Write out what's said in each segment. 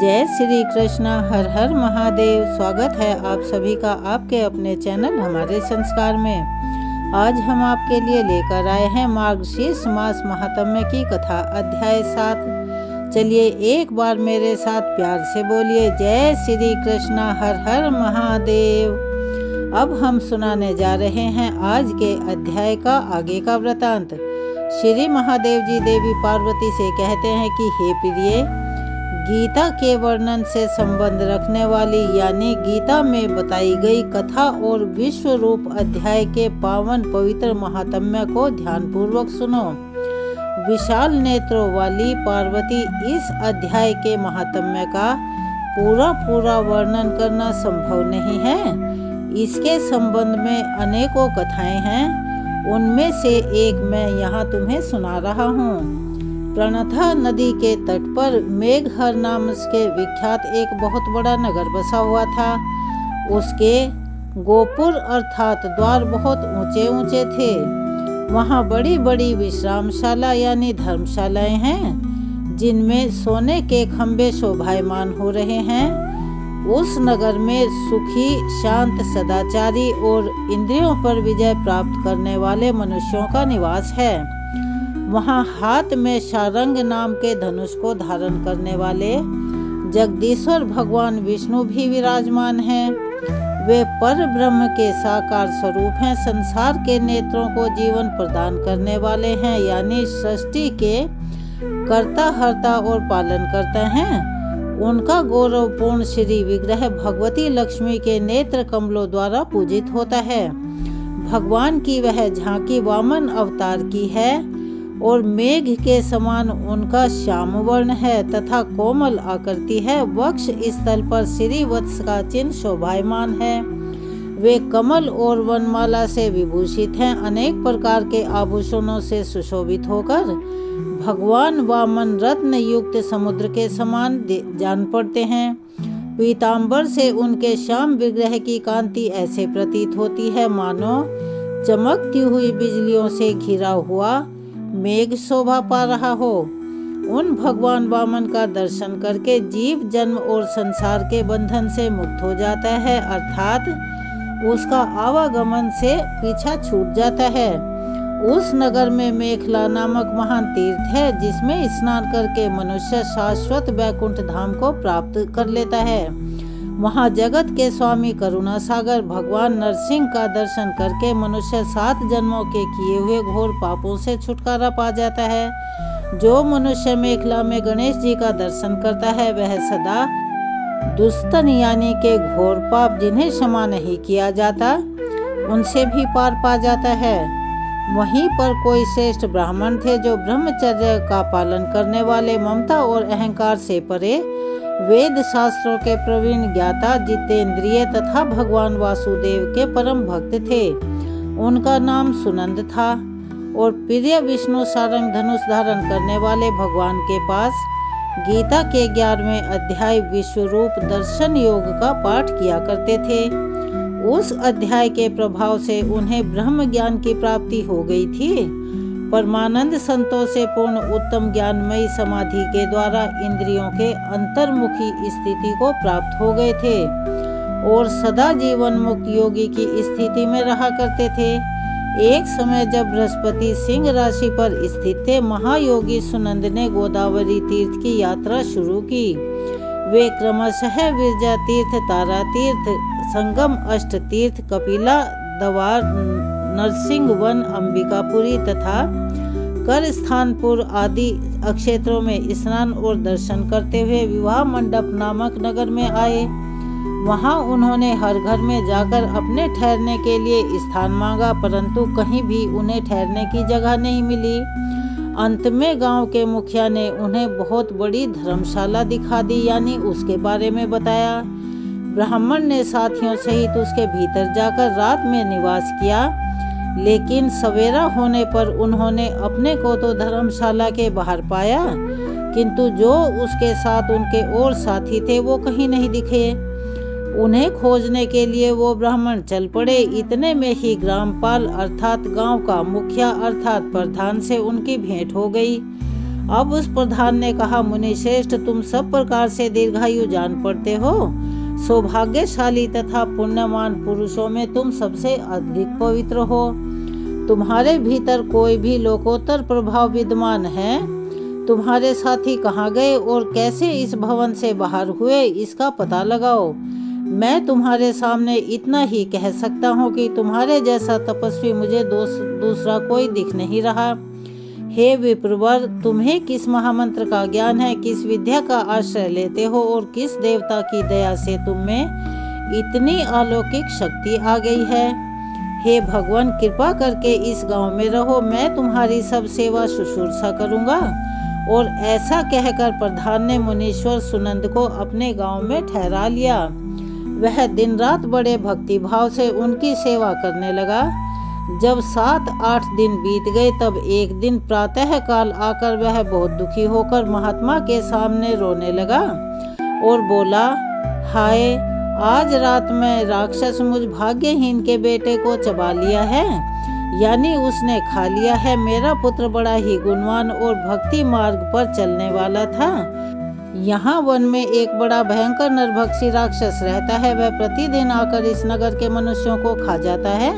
जय श्री कृष्ण, हर हर महादेव। स्वागत है आप सभी का आपके अपने चैनल हमारे संस्कार में। आज हम आपके लिए लेकर आए हैं मार्गशीर्ष मास महात्म्य की कथा, अध्याय 7। चलिए एक बार मेरे साथ प्यार से बोलिए, जय श्री कृष्ण, हर हर महादेव। अब हम सुनाने जा रहे हैं आज के अध्याय का आगे का वृतांत। श्री महादेव जी देवी पार्वती से कहते हैं कि हे प्रिय, गीता के वर्णन से संबंध रखने वाली यानी गीता में बताई गई कथा और विश्व रूप अध्याय के पावन पवित्र महात्म्य को ध्यानपूर्वक सुनो। विशाल नेत्रों वाली पार्वती इस अध्याय के महात्म्य का पूरा वर्णन करना संभव नहीं है। इसके संबंध में अनेकों कथाएं हैं, उनमें से एक मैं यहाँ तुम्हें सुना रहा हूँ। प्रणथा नदी के तट पर मेघहर नाम के विख्यात एक बहुत बड़ा नगर बसा हुआ था। उसके गोपुर अर्थात द्वार बहुत ऊंचे ऊंचे थे। वहाँ बड़ी बड़ी विश्रामशाला यानी धर्मशालाएं हैं, जिनमें सोने के खंभे शोभायमान हो रहे हैं। उस नगर में सुखी, शांत, सदाचारी और इंद्रियों पर विजय प्राप्त करने वाले मनुष्यों का निवास है। वहाँ हाथ में शारंग नाम के धनुष को धारण करने वाले जगदीश्वर भगवान विष्णु भी विराजमान हैं। वे पर ब्रह्म के साकार स्वरूप हैं, संसार के नेत्रों को जीवन प्रदान करने वाले हैं, यानी सृष्टि के कर्ता, हर्ता और पालन करता हैं। उनका गौरवपूर्ण श्री विग्रह भगवती लक्ष्मी के नेत्र कमलों द्वारा पूजित होता है। भगवान की वह झांकी वामन अवतार की है और मेघ के समान उनका श्याम वर्ण है तथा कोमल आकृति है। वक्ष स्थल पर श्री वत्स का चिन्ह शोभायमान है। वे कमल और वनमाला से विभूषित हैं। अनेक प्रकार के आभूषणों से सुशोभित होकर भगवान वामन रत्न युक्त समुद्र के समान जान पड़ते हैं। पीतांबर से उनके श्याम विग्रह की कांति ऐसे प्रतीत होती है मानो चमकती हुई बिजलियों से घिरा हुआ मेघ शोभा पा रहा हो। उन भगवान वामन का दर्शन करके जीव जन्म और संसार के बंधन से मुक्त हो जाता है, अर्थात उसका आवागमन से पीछा छूट जाता है। उस नगर में मेखला नामक महान तीर्थ है, जिसमें स्नान करके मनुष्य शाश्वत वैकुंठ धाम को प्राप्त कर लेता है। वहाँ जगत के स्वामी करुणा सागर भगवान नरसिंह का दर्शन करके मनुष्य 7 जन्मों के किए हुए घोर पापों से छुटकारा पा जाता है। जो मनुष्य मेखला में गणेश जी का दर्शन करता है, वह सदा दुस्तन यानी के घोर पाप जिन्हें क्षमा नहीं किया जाता, उनसे भी पार पा जाता है। वहीं पर कोई श्रेष्ठ ब्राह्मण थे जो ब्रह्मचर्य का पालन करने वाले, ममता और अहंकार से परे, वेद शास्त्रों के प्रवीण ज्ञाता, जितेंद्रिय तथा भगवान वासुदेव के परम भक्त थे। उनका नाम सुनंद था और प्रिय विष्णु सारंग धनुष धारण करने वाले भगवान के पास गीता के 11वें अध्याय विश्वरूप दर्शन योग का पाठ किया करते थे। उस अध्याय के प्रभाव से उन्हें ब्रह्म ज्ञान की प्राप्ति हो गई थी। परमानंद संतों से पूर्ण उत्तम ज्ञानमयी समाधि के द्वारा इंद्रियों के अंतर्मुखी स्थिति को प्राप्त हो गए थे और सदा जीवन मुक्त योगी की स्थिति में रहा करते थे। एक समय जब बृहस्पति सिंह राशि पर स्थित थे, महायोगी सुनंद ने गोदावरी तीर्थ की यात्रा शुरू की। वे क्रमशः विरजा तीर्थ, तारा तीर्थ, संगम अष्ट तीर्थ, कपिला, दवार, नरसिंह वन, अंबिकापुरी तथा कर स्थानपुर आदि क्षेत्रों में स्नान और दर्शन करते हुए विवाह मंडप नामक नगर में आए। वहां उन्होंने हर घर में जाकर अपने ठहरने के लिए स्थान मांगा, परंतु कहीं भी उन्हें ठहरने की जगह नहीं मिली। अंत में गांव के मुखिया ने उन्हें बहुत बड़ी धर्मशाला दिखा दी, यानी उसके बारे में बताया। ब्राह्मण ने साथियों सहित उसके भीतर जाकर रात में निवास किया, लेकिन सवेरा होने पर उन्होंने अपने को तो धर्मशाला के बाहर पाया, किंतु जो उसके साथ उनके और साथी थे वो कहीं नहीं दिखे। उन्हें खोजने के लिए वो ब्राह्मण चल पड़े। इतने में ही ग्रामपाल अर्थात गांव का मुखिया अर्थात प्रधान से उनकी भेंट हो गई। अब उस प्रधान ने कहा, मुनि श्रेष्ठ, तुम सब प्रकार से दीर्घायु जान पड़ते हो। सौभाग्यशाली तथा पुण्यवान पुरुषों में तुम सबसे अधिक पवित्र हो। तुम्हारे भीतर कोई भी लोकोत्तर प्रभाव विद्यमान है। तुम्हारे साथी कहाँ गए और कैसे इस भवन से बाहर हुए, इसका पता लगाओ। मैं तुम्हारे सामने इतना ही कह सकता हूँ कि तुम्हारे जैसा तपस्वी मुझे दूसरा कोई दिख नहीं रहा। हे विप्रवर, तुम्हें किस महामंत्र का ज्ञान है, किस विद्या का आश्रय लेते हो और किस देवता की दया से तुम में इतनी अलौकिक शक्ति आ गई है। हे भगवान, कृपा करके इस गांव में रहो, मैं तुम्हारी सब सेवा शुश्रूषा करूंगा। और ऐसा कहकर प्रधान ने मुनीश्वर सुनंद को अपने गांव में ठहरा लिया। वह दिन रात बड़े भक्ति भाव से उनकी सेवा करने लगा। जब 7-8 दिन बीत गए तब एक दिन प्रातः काल आकर वह बहुत दुखी होकर महात्मा के सामने रोने लगा और बोला, हाय, आज रात में राक्षस मुझ भाग्यहीन के बेटे को चबा लिया है, यानी उसने खा लिया है। मेरा पुत्र बड़ा ही गुणवान और भक्ति मार्ग पर चलने वाला था। यहाँ वन में एक बड़ा भयंकर नरभक्षी राक्षस रहता है। वह प्रतिदिन आकर इस नगर के मनुष्यों को खा जाता है।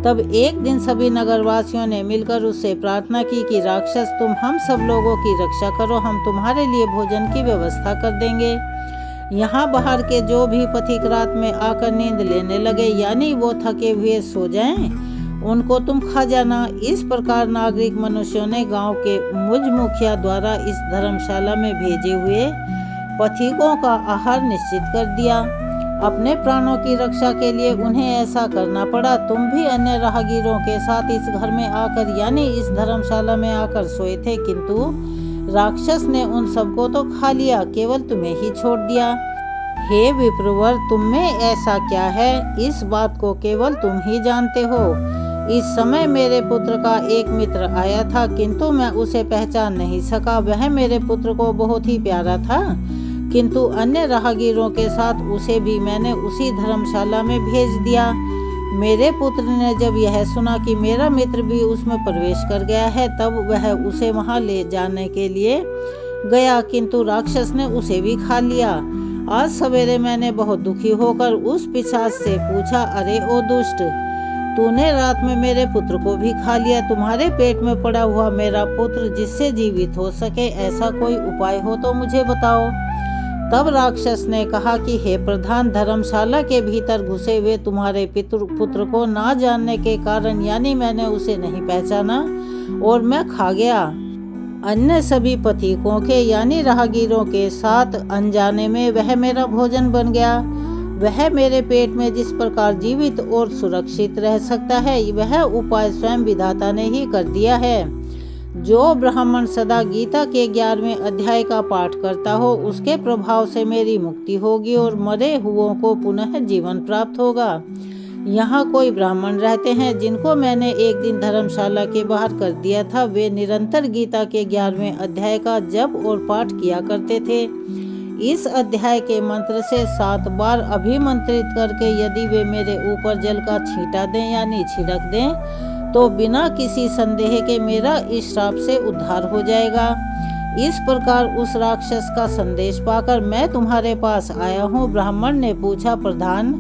तब एक दिन सभी नगरवासियों ने मिलकर उससे प्रार्थना की कि राक्षस, तुम हम सब लोगों की रक्षा करो, हम तुम्हारे लिए भोजन की व्यवस्था कर देंगे। यहाँ बाहर के जो भी पथिक रात में आकर नींद लेने लगे, यानी वो थके हुए सो जाएं, उनको तुम खा जाना। इस प्रकार नागरिक मनुष्यों ने गांव के मुझ मुखिया द्वारा इस धर्मशाला में भेजे हुए पथिकों का आहार निश्चित कर दिया। अपने प्राणों की रक्षा के लिए उन्हें ऐसा करना पड़ा। तुम भी अन्य राहगीरों के साथ इस घर में आकर, यानी इस धर्मशाला में आकर सोए थे, किंतु राक्षस ने उन सबको तो खा लिया, केवल तुम्हें ही छोड़ दिया। हे विप्रवर, तुम में ऐसा क्या है, इस बात को केवल तुम ही जानते हो। इस समय मेरे पुत्र का एक मित्र आया था, किंतु मैं उसे पहचान नहीं सका। वह मेरे पुत्र को बहुत ही प्यारा था, किंतु अन्य राहगीरों के साथ उसे भी मैंने उसी धर्मशाला में भेज दिया। मेरे पुत्र ने जब यह सुना कि मेरा मित्र भी उसमें प्रवेश कर गया है, तब वह उसे वहां ले जाने के लिए गया, किंतु राक्षस ने उसे भी खा लिया। आज सवेरे मैंने बहुत दुखी होकर उस पिशाच से पूछा, अरे ओ दुष्ट, तूने रात में मेरे पुत्र को भी खा लिया। तुम्हारे पेट में पड़ा हुआ मेरा पुत्र जिससे जीवित हो सके, ऐसा कोई उपाय हो तो मुझे बताओ। तब राक्षस ने कहा कि हे प्रधान, धर्मशाला के भीतर घुसे हुए तुम्हारे पुत्र को ना जानने के कारण, यानी मैंने उसे नहीं पहचाना और मैं खा गया। अन्य सभी पथिकों के यानी राहगीरों के साथ अनजाने में वह मेरा भोजन बन गया। वह मेरे पेट में जिस प्रकार जीवित और सुरक्षित रह सकता है, वह उपाय स्वयं विधाता ने ही कर दिया है। जो ब्राह्मण सदा गीता के 11वें अध्याय का पाठ करता हो, उसके प्रभाव से मेरी मुक्ति होगी और मरे हुओं को पुनः जीवन प्राप्त होगा। यहाँ कोई ब्राह्मण रहते हैं जिनको मैंने एक दिन धर्मशाला के बाहर कर दिया था। वे निरंतर गीता के 11वें अध्याय का जप और पाठ किया करते थे। इस अध्याय के मंत्र से 7 बार अभिमंत्रित करके यदि वे मेरे ऊपर जल का छींटा दें यानी छिड़क दें, तो बिना किसी संदेह के मेरा इस श्राप से उद्धार हो जाएगा। इस प्रकार उस राक्षस का संदेश पाकर मैं तुम्हारे पास आया हूँ। ब्राह्मण ने पूछा, प्रधान,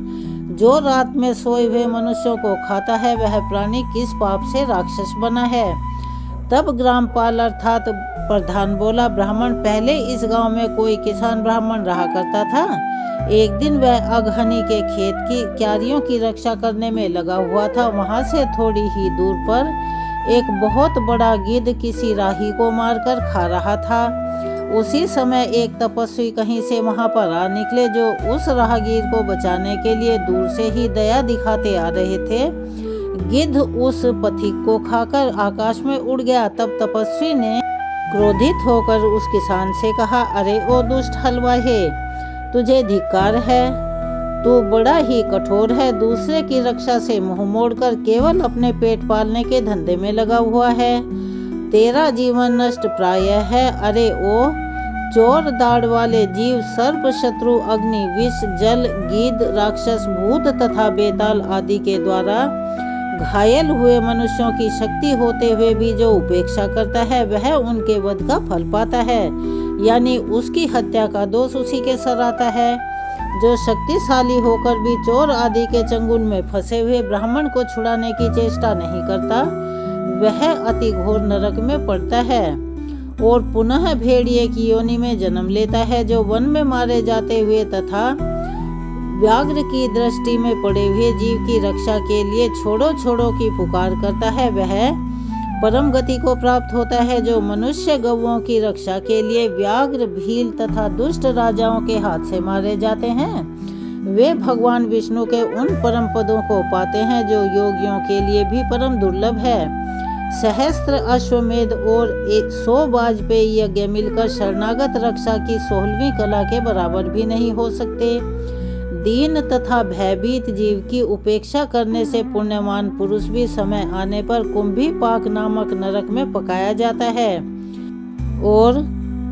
जो रात में सोए हुए मनुष्यों को खाता है, वह प्राणी किस पाप से राक्षस बना है? तब ग्रामपाल अर्थात प्रधान बोला, ब्राह्मण, पहले इस गांव में कोई किसान ब्राह्मण रहा करता था। एक दिन वह अगहनी के खेत की क्यारियों की रक्षा करने में लगा हुआ था। वहां से थोड़ी ही दूर पर एक बहुत बड़ा गिद्ध किसी राही को मारकर खा रहा था। उसी समय एक तपस्वी कहीं से वहां पर आ निकले, जो उस राहगीर को बचाने के लिए दूर से ही दया दिखाते आ रहे थे। गिद्ध उस पथिक को खाकर आकाश में उड़ गया। तब तपस्वी ने क्रोधित होकर उस किसान से कहा, अरे ओ दुष्ट हलवाहे, तुझे धिक्कार है। तू बड़ा ही कठोर है, दूसरे की रक्षा से मुंह मोड़कर केवल अपने पेट पालने के धंधे में लगा हुआ है। तेरा जीवन नष्ट प्राय है। अरे ओ चोर दाढ़ वाले जीव, सर्प, शत्रु, अग्नि, विष, जल, गिद्ध, राक्षस, भूत तथा बेताल आदि के द्वारा घायल हुए मनुष्यों की शक्ति होते हुए भी जो उपेक्षा करता है वह उनके वध का फल पाता है, यानी उसकी हत्या का दोष उसी के सर आता है। जो शक्तिशाली होकर भी चोर आदि के चंगुल में फंसे हुए ब्राह्मण को छुड़ाने की चेष्टा नहीं करता, वह अति घोर नरक में पड़ता है और पुनः भेड़िए की योनि में जन्म लेता है। जो वन में मारे जाते हुए तथा व्याघ्र की दृष्टि में पड़े हुए जीव की रक्षा के लिए छोड़ो छोड़ो की पुकार करता है, वह परम गति को प्राप्त होता है। जो मनुष्य गौओं की रक्षा के लिए व्याघ्र, भील तथा दुष्ट राजाओं के हाथ से मारे जाते हैं, वे भगवान विष्णु के उन परम पदों को पाते हैं जो योगियों के लिए भी परम दुर्लभ है। सहस्त्र अश्वमेध और 100 वाजपेयी यज्ञ मिलकर शरणागत रक्षा की 16वीं कला के बराबर भी नहीं हो सकते। दीन तथा भयभीत जीव की उपेक्षा करने से पुण्यवान पुरुष भी समय आने पर कुंभी पाक नामक नरक में पकाया जाता है। और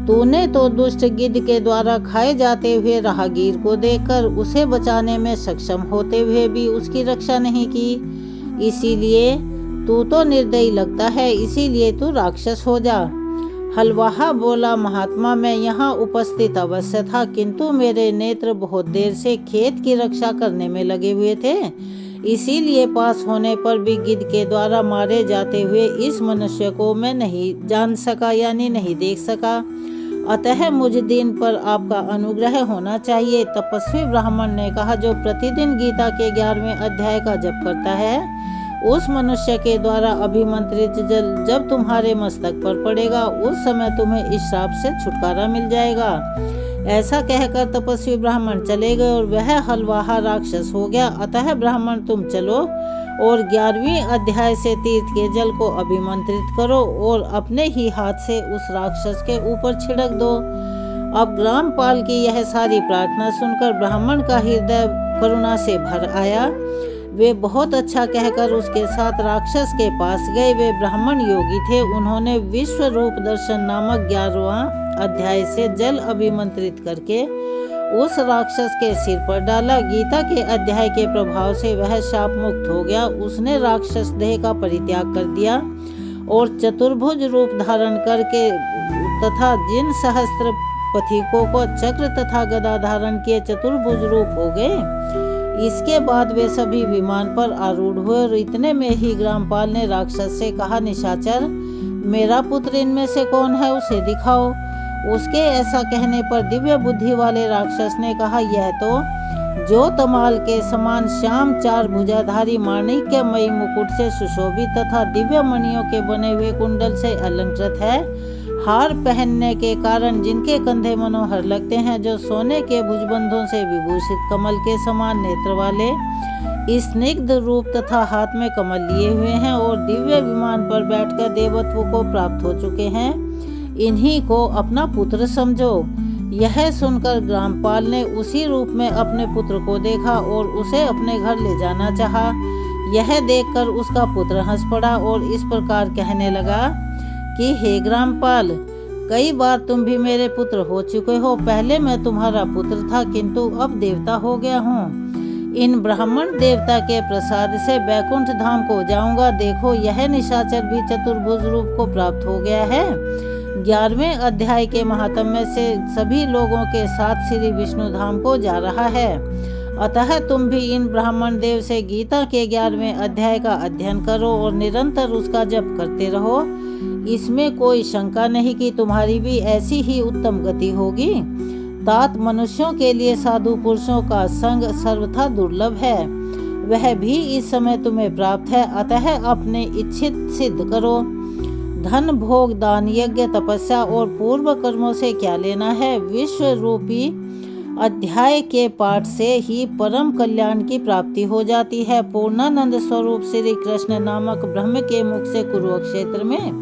तूने तो दुष्ट गिद्ध के द्वारा खाए जाते हुए राहगीर को देखकर उसे बचाने में सक्षम होते हुए भी उसकी रक्षा नहीं की, इसीलिए तू तो निर्दयी लगता है, इसीलिए तू राक्षस हो जा। हलवाहा बोला, महात्मा मैं यहाँ उपस्थित अवश्य था, किंतु मेरे नेत्र बहुत देर से खेत की रक्षा करने में लगे हुए थे, इसीलिए पास होने पर भी गिद्ध के द्वारा मारे जाते हुए इस मनुष्य को मैं नहीं जान सका, यानी नहीं देख सका। अतः मुझ दिन पर आपका अनुग्रह होना चाहिए। तपस्वी ब्राह्मण ने कहा, जो प्रतिदिन गीता के 11वें अध्याय का जप करता है, उस मनुष्य के द्वारा अभिमंत्रित जल जब तुम्हारे मस्तक पर पड़ेगा, उस समय तुम्हें इस श्राप से छुटकारा मिल जाएगा। ऐसा कहकर तपस्वी ब्राह्मण चले गए और वह हलवाहा राक्षस हो गया। अतः ब्राह्मण तुम चलो और 11वीं अध्याय से तीर्थ के जल को अभिमंत्रित करो और अपने ही हाथ से उस राक्षस के ऊपर छिड़क दो। अब ग्रामपाल की यह सारी प्रार्थना सुनकर ब्राह्मण का हृदय करुणा से भर आया। वे बहुत अच्छा कहकर उसके साथ राक्षस के पास गए। वे ब्राह्मण योगी थे। उन्होंने विश्व रूप दर्शन नामक 11वां अध्याय से जल अभिमंत्रित करके उस राक्षस के सिर पर डाला। गीता के अध्याय के प्रभाव से वह शाप मुक्त हो गया। उसने राक्षस देह का परित्याग कर दिया और चतुर्भुज रूप धारण करके तथा जिन सहस्त्र पथिकों को चक्र तथा गदा धारण किए चतुर्भुज रूप हो गए। इसके बाद वे सभी विमान पर आरूढ़ हुए और इतने में ही ग्रामपाल ने राक्षस से कहा, निशाचर, मेरा पुत्र इनमें से कौन है, उसे दिखाओ। उसके ऐसा कहने पर दिव्य बुद्धि वाले राक्षस ने कहा, यह तो जो तमाल के समान श्याम 4 भुजाधारी माणिक्यमयी मुकुट से सुशोभित तथा दिव्य मणियों के बने हुए कुंडल से अलंकृत है, हार पहनने के कारण जिनके कंधे मनोहर लगते हैं, जो सोने के भुजबंधों से विभूषित कमल के समान नेत्र वाले, स्निग्ध रूप तथा हाथ में कमल लिए हुए हैं और दिव्य विमान पर बैठकर देवत्व को प्राप्त हो चुके हैं, इन्हीं को अपना पुत्र समझो। यह सुनकर ग्रामपाल ने उसी रूप में अपने पुत्र को देखा और उसे अपने घर ले जाना चाहा। यह देखकर उसका पुत्र हंस पड़ा और इस प्रकार कहने लगा कि हे ग्रामपाल, कई बार तुम भी मेरे पुत्र हो चुके हो। पहले मैं तुम्हारा पुत्र था, किंतु अब देवता हो गया हूँ। इन ब्राह्मण देवता के प्रसाद से बैकुंठ धाम को जाऊंगा। देखो, यह निशाचर भी चतुर्भुज रूप को प्राप्त हो गया है। 11वें अध्याय के महात्म्य से सभी लोगों के साथ श्री विष्णु धाम को जा रहा है। अतः तुम भी इन ब्राह्मण देव से गीता के 11वें अध्याय का अध्ययन करो और निरंतर उसका जप करते रहो। इसमें कोई शंका नहीं कि तुम्हारी भी ऐसी ही उत्तम गति होगी। तात मनुष्यों के लिए साधु पुरुषों का संग सर्वथा दुर्लभ है, वह भी इस समय तुम्हें प्राप्त है। अतः अपने इच्छित सिद्ध करो। धन, भोग, दान, यज्ञ, तपस्या और पूर्व कर्मों से क्या लेना है। विश्व रूपी अध्याय के पाठ से ही परम कल्याण की प्राप्ति हो जाती है। पूर्णानंद स्वरूप श्री कृष्ण नामक ब्रह्म के मुख से कुरुक्षेत्र में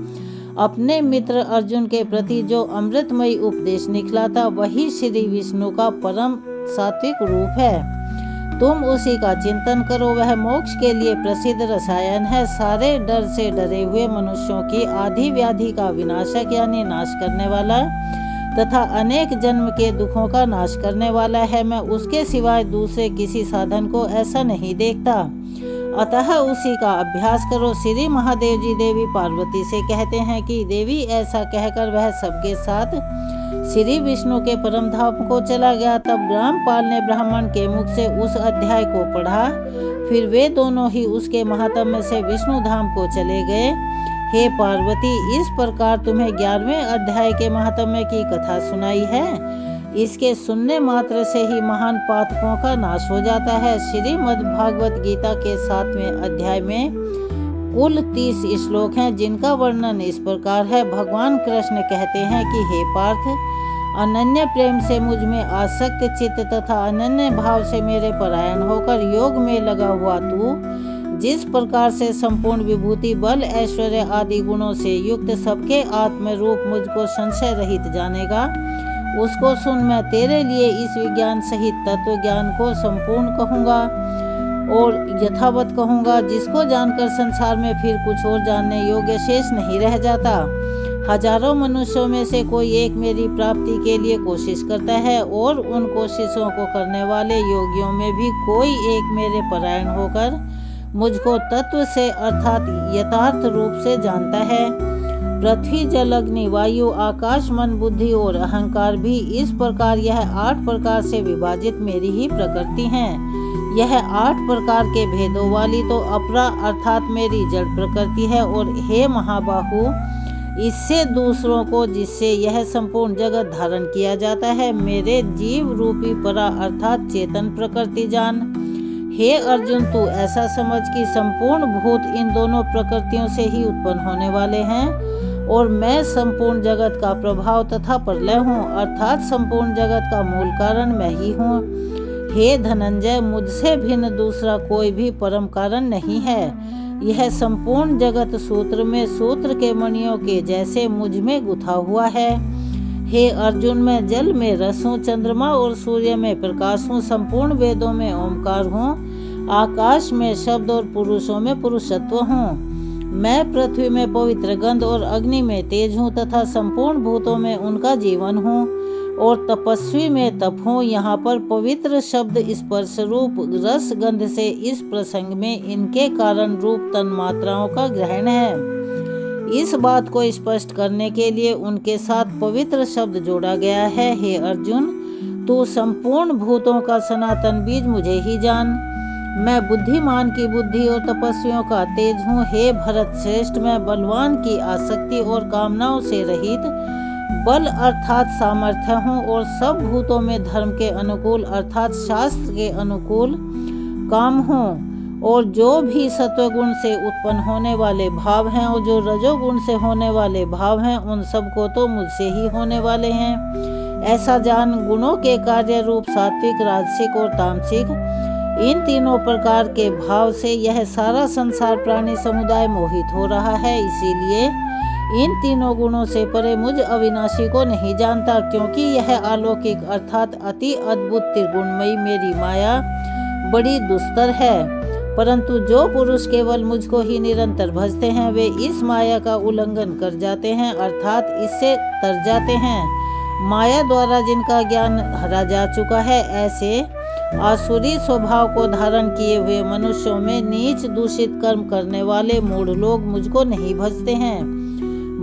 अपने मित्र अर्जुन के प्रति जो अमृतमयी उपदेश निकला था, वही श्री विष्णु का परम सात्विक रूप है। तुम उसी का चिंतन करो। वह मोक्ष के लिए प्रसिद्ध रसायन है। सारे डर से डरे हुए मनुष्यों की आदि व्याधि का विनाशक यानी नाश करने वाला तथा अनेक जन्म के दुखों का नाश करने वाला है। मैं उसके सिवाय दूसरे किसी साधन को ऐसा नहीं देखता। अतः उसी का अभ्यास करो। श्री महादेव जी देवी पार्वती से कहते हैं कि देवी ऐसा कहकर वह सबके साथ श्री विष्णु के परम धाम को चला गया। तब ग्रामपाल ने ब्राह्मण के मुख से उस अध्याय को पढ़ा। फिर वे दोनों ही उसके महात्म्य से विष्णु धाम को चले गए। हे पार्वती, इस प्रकार तुम्हें 11वें अध्याय के महात्म्य की कथा सुनाई है। इसके सुनने मात्र से ही महान पातकों का नाश हो जाता है। श्रीमद् भागवत गीता के 7वें अध्याय में कुल 30 श्लोक हैं, जिनका वर्णन इस प्रकार है। भगवान कृष्ण कहते हैं कि हे पार्थ, अनन्य प्रेम से मुझ में आसक्त चित्त तथा अनन्य भाव से मेरे परायण होकर योग में लगा हुआ तू जिस प्रकार से संपूर्ण विभूति, बल, ऐश्वर्य आदि गुणों से युक्त सबके आत्म रूप मुझको संशय रहित जानेगा, उसको सुन। मैं तेरे लिए इस विज्ञान सहित तत्व ज्ञान को संपूर्ण कहूँगा और यथावत कहूँगा, जिसको जानकर संसार में फिर कुछ और जानने योग्य शेष नहीं रह जाता। हजारों मनुष्यों में से कोई एक मेरी प्राप्ति के लिए कोशिश करता है और उन कोशिशों को करने वाले योगियों में भी कोई एक मेरे परायण होकर मुझको तत्व से अर्थात यथार्थ रूप से जानता है। पृथ्वी, जल, अग्नि, वायु, आकाश, मन, बुद्धि और अहंकार भी इस प्रकार यह 8 प्रकार से विभाजित मेरी ही प्रकृति हैं। यह 8 प्रकार के भेदों वाली तो अपरा अर्थात मेरी जड़ प्रकृति है। और हे महाबाहु, इससे दूसरों को जिससे यह संपूर्ण जगत धारण किया जाता है, मेरे जीव रूपी परा अर्थात चेतन प्रकृति जान। हे अर्जुन, तू ऐसा समझ कि संपूर्ण भूत इन दोनों प्रकृतियों से ही उत्पन्न होने वाले हैं और मैं संपूर्ण जगत का प्रभाव तथा प्रलय हूँ, अर्थात संपूर्ण जगत का मूल कारण मैं ही हूँ। हे धनंजय, मुझसे भिन्न दूसरा कोई भी परम कारण नहीं है। यह संपूर्ण जगत सूत्र में सूत्र के मणियों के जैसे मुझ में गुथा हुआ है। हे अर्जुन, मैं जल में रस हूँ, चंद्रमा और सूर्य में प्रकाश हूँ, संपूर्ण वेदों में ओंकार हूँ, आकाश में शब्द और पुरुषों में पुरुषत्व हूँ। मैं पृथ्वी में पवित्र गंध और अग्नि में तेज हूँ तथा संपूर्ण भूतों में उनका जीवन हूँ और तपस्वी में तप हूँ। यहाँ पर पवित्र शब्द स्पर्श रूप रस गंध से इस प्रसंग में इनके कारण रूप तन्मात्राओं का ग्रहण है। इस बात को स्पष्ट करने के लिए उनके साथ पवित्र शब्द जोड़ा गया है। हे अर्जुन, तू संपूर्ण भूतों का सनातन बीज मुझे ही जान। मैं बुद्धिमान की बुद्धि और तपस्वियों का तेज हूँ। हे भरत श्रेष्ठ, मैं बलवान की आसक्ति और कामनाओं से रहित बल अर्थात सामर्थ्य हूँ और सब भूतों में धर्म के अनुकूल अर्थात शास्त्र के अनुकूल काम हूँ। और जो भी सत्वगुण से उत्पन्न होने वाले भाव हैं और जो रजोगुण से होने वाले भाव हैं, उन सब को तो मुझसे ही होने वाले हैं। ऐसा जान, गुणों के कार्य रूप सात्विक, राजसिक और तामसिक, इन तीनों प्रकार के भाव से यह सारा संसार प्राणी समुदाय मोहित हो रहा है। इसीलिए इन तीनों गुणों से परे मुझ अविनाशी को नहीं जानता, क्योंकि यह अलौकिक अर्थात अति अद्भुत त्रिगुणमयी मेरी माया बड़ी दुस्तर है। परंतु जो पुरुष केवल मुझको ही निरंतर भजते हैं, वे इस माया का उल्लंघन कर जाते हैं अर्थात इससे तर जाते हैं। माया द्वारा जिनका ज्ञान हरा जा चुका है, ऐसे आसुरी स्वभाव को धारण किए हुए मनुष्यों में नीच दूषित कर्म करने वाले मूढ़ लोग मुझको नहीं भजते हैं।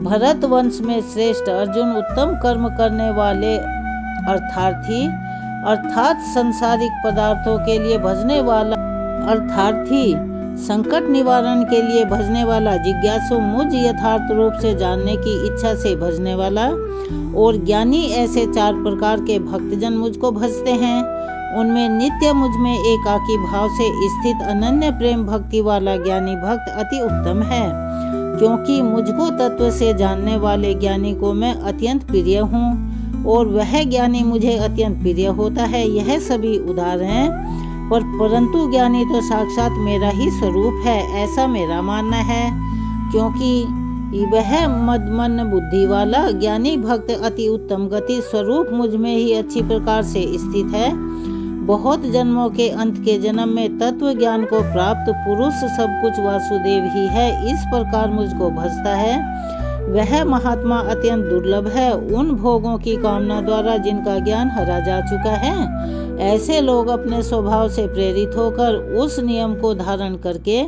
भरत वंश में श्रेष्ठ अर्जुन, उत्तम कर्म करने वाले अर्थार्थी अर्थात संसारिक पदार्थों के लिए भजने वाला अर्थार्थी, संकट निवारण के लिए भजने वाला, जिज्ञासु, मुझ यथार्थ रूप से जानने की इच्छा से भजने वाला और ज्ञानी, ऐसे 4 प्रकार के भक्तजन मुझको भजते हैं। उनमें नित्य मुझ में एकाकी भाव से स्थित अनन्य प्रेम भक्ति वाला ज्ञानी भक्त अति उत्तम है, क्योंकि मुझको तत्व से जानने वाले ज्ञानी को मैं अत्यंत प्रिय हूँ और वह ज्ञानी मुझे अत्यंत प्रिय होता है। यह सभी उदार हैं, परंतु ज्ञानी तो साक्षात मेरा ही स्वरूप है, ऐसा मेरा मानना है। क्योंकि वह मदमन बुद्धि वाला ज्ञानी भक्त अति उत्तम गति स्वरूप मुझ में ही अच्छी प्रकार से स्थित है। बहुत जन्मों के अंत के जन्म में तत्व ज्ञान को प्राप्त पुरुष सब कुछ वासुदेव ही है, इस प्रकार मुझको भजता है। वह महात्मा अत्यंत दुर्लभ है। उन भोगों की कामना द्वारा जिनका ज्ञान हरा जा चुका है, ऐसे लोग अपने स्वभाव से प्रेरित होकर उस नियम को धारण करके